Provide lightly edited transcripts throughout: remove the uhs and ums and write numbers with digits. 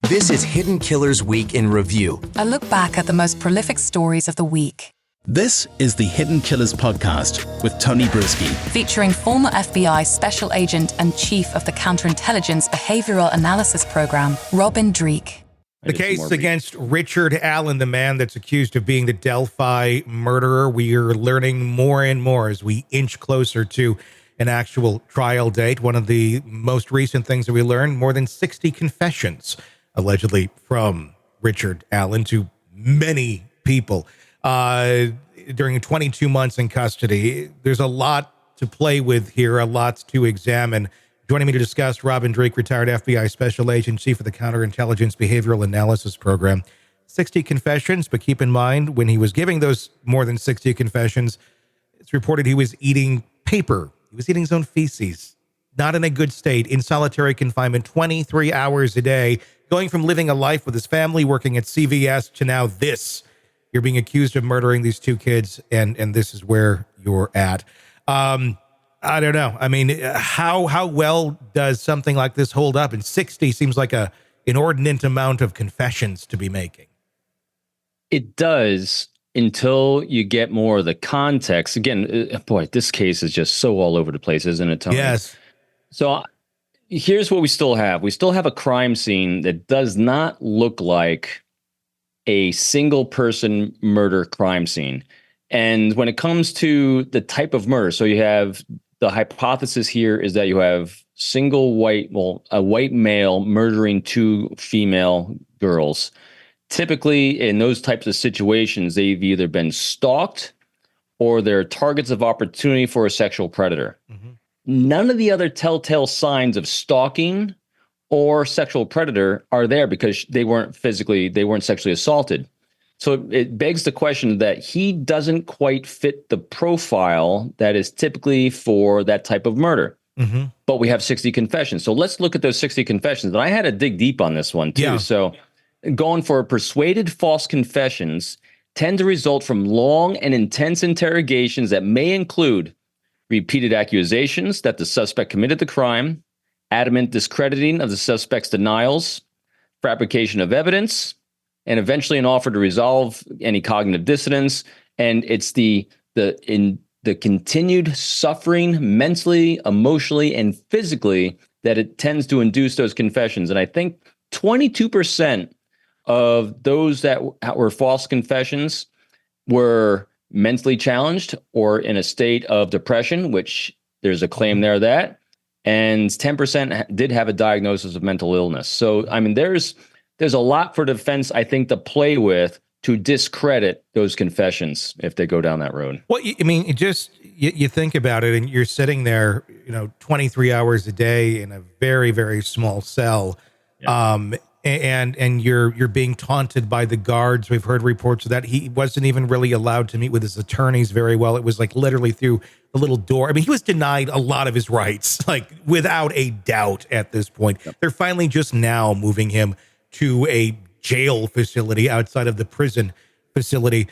This is Hidden Killers Week in Review. A look back at the most prolific stories of the week. This is the Hidden Killers podcast with Tony Brueski. Featuring former FBI Special Agent and Chief of the Counterintelligence Behavioral Analysis Program, Robin Dreeke. The case against Richard Allen, the man that's accused of being the Delphi murderer. We are learning more and more as we inch closer to an actual trial date. One of the most recent things that we learned, more than 60 confessions, allegedly from Richard Allen to many people during 22 months in custody. There's a lot to play with here, a lot to examine. Joining me to discuss, Robin Dreeke, retired FBI Special Agent, Chief of the Counterintelligence Behavioral Analysis Program. 60 confessions, but keep in mind, when he was giving those more than 60 confessions, it's reported he was eating paper. He was eating his own feces. Not in a good state, in solitary confinement, 23 hours a day, going from living a life with his family, working at CVS, to now this. You're being accused of murdering these two kids, and this is where you're at. I don't know. I mean, how well does something like this hold up? And 60 seems like an inordinate amount of confessions to be making. It does, until you get more of the context. Again, boy, this case is just so all over the place, isn't it, Tony? Yes. So here's what we still have. We still have a crime scene that does not look like a single person murder crime scene. And when it comes to the type of murder, so you have the hypothesis here is that you have a white male murdering two female girls. Typically in those types of situations, they've either been stalked or they're targets of opportunity for a sexual predator. Mm-hmm. None of the other telltale signs of stalking or sexual predator are there because they weren't sexually assaulted. So it begs the question that he doesn't quite fit the profile that is typically for that type of murder. Mm-hmm. But we have 60 confessions. So let's look at those 60 confessions. And I had to dig deep on this one too. Yeah. So going for persuaded false confessions tend to result from long and intense interrogations that may include repeated accusations that the suspect committed the crime, adamant discrediting of the suspect's denials, fabrication of evidence, and eventually an offer to resolve any cognitive dissonance. And it's the continued suffering mentally, emotionally, and physically that it tends to induce those confessions. And I think 22% of those that were false confessions were mentally challenged or in a state of depression, which there's a claim there that, and 10% did have a diagnosis of mental illness. So, I mean, there's a lot for defense, I think, to play with to discredit those confessions if they go down that road. Well, I mean, you think about it, and you're sitting there, 23 hours a day in a very, very small cell, and you're being taunted by the guards. We've heard reports of that. He wasn't even really allowed to meet with his attorneys very well. It was like literally through the little door. I mean, he was denied a lot of his rights, like without a doubt at this point. Yep. They're finally just now moving him to a jail facility outside of the prison facility.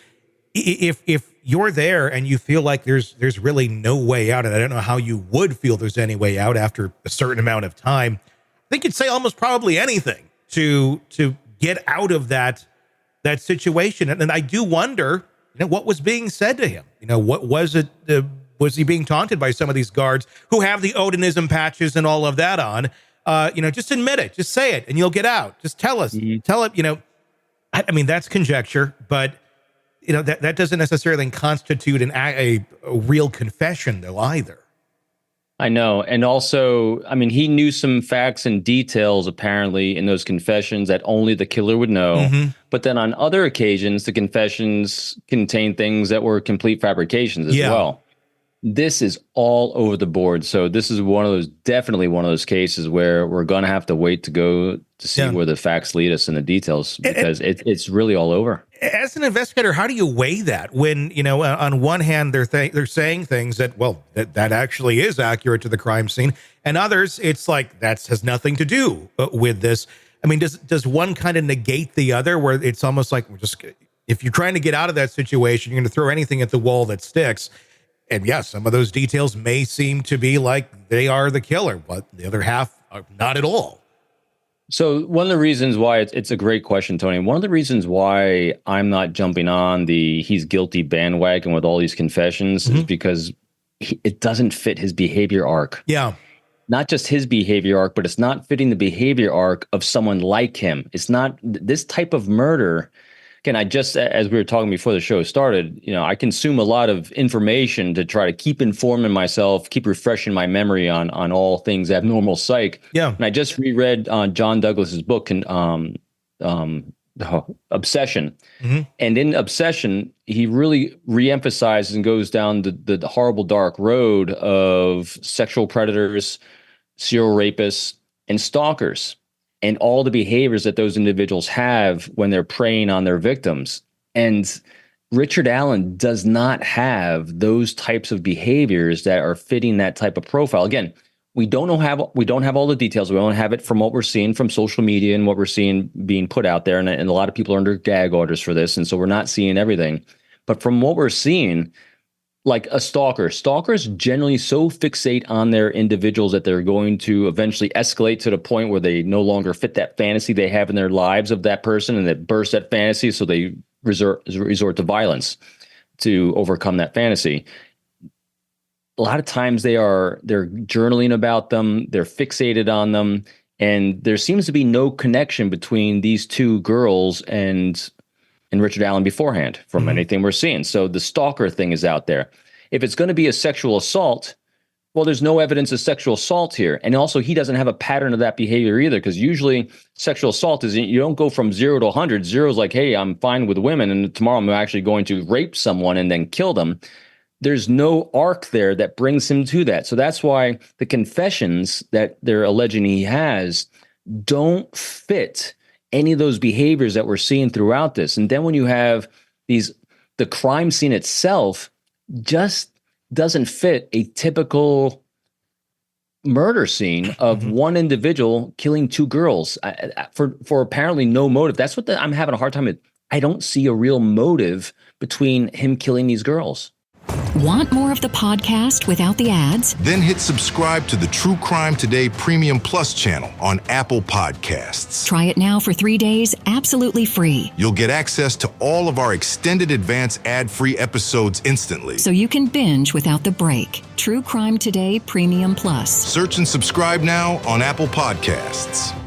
If you're there and you feel like there's really no way out, and I don't know how you would feel there's any way out after a certain amount of time, I think you'd say almost probably anything to get out of that situation. And I do wonder, what was being said to him? What was it? Was he being taunted by some of these guards who have the Odinism patches and all of that on? Just admit it, just say it, and you'll get out. Just tell us, tell it. I mean, that's conjecture, but that doesn't necessarily constitute a real confession, though, either. I know. And also, I mean, he knew some facts and details, apparently, in those confessions that only the killer would know. Mm-hmm. But then on other occasions, the confessions contained things that were complete fabrications as well. This is all over the board. So this is definitely one of those cases where we're going to have to wait to go to see where the facts lead us in the details, because it's really all over. As an investigator, how do you weigh that when, on one hand, they're saying things that actually is accurate to the crime scene, and others, it's like that has nothing to do with this. I mean, does one kind of negate the other, where it's almost like if you're trying to get out of that situation, you're going to throw anything at the wall that sticks? And yes, some of those details may seem to be like they are the killer, but the other half are not at all. So one of the reasons why it's a great question, Tony. One of the reasons why I'm not jumping on the he's guilty bandwagon with all these confessions is because it doesn't fit his behavior arc. Yeah. Not just his behavior arc, but it's not fitting the behavior arc of someone like him. It's not this type of murder. Again, as we were talking before the show started, I consume a lot of information to try to keep informing myself, keep refreshing my memory on all things abnormal psych. Yeah. And I just reread John Douglas's book, Obsession. And in Obsession, he really reemphasizes and goes down the horrible dark road of sexual predators, serial rapists, and stalkers, and all the behaviors that those individuals have when they're preying on their victims. And Richard Allen does not have those types of behaviors that are fitting that type of profile. Again, we don't have all the details. We don't have it from what we're seeing from social media and what we're seeing being put out there. And a lot of people are under gag orders for this. And so we're not seeing everything. But from what we're seeing, like a stalkers generally so fixate on their individuals that they're going to eventually escalate to the point where they no longer fit that fantasy they have in their lives of that person, and that burst that fantasy. So they resort to violence to overcome that fantasy. A lot of times they're journaling about them, they're fixated on them, and there seems to be no connection between these two girls and Richard Allen beforehand from anything we're seeing. So the stalker thing is out there. If it's going to be a sexual assault, well, there's no evidence of sexual assault here. And also he doesn't have a pattern of that behavior either, because usually sexual assault is, you don't go from 0 to 100. 0 is like, hey, I'm fine with women, and tomorrow I'm actually going to rape someone and then kill them. There's no arc there that brings him to that. So that's why the confessions that they're alleging he has don't fit any of those behaviors that we're seeing throughout this. And then when you have the crime scene itself just doesn't fit a typical murder scene of one individual killing two girls for apparently no motive. That's what I'm having a hard time with. I don't see a real motive between him killing these girls. Want more of the podcast without the ads? Then hit subscribe to the True Crime Today Premium Plus channel on Apple Podcasts. Try it now for 3 days, absolutely free. You'll get access to all of our extended advance ad-free episodes instantly. So you can binge without the break. True Crime Today Premium Plus. Search and subscribe now on Apple Podcasts.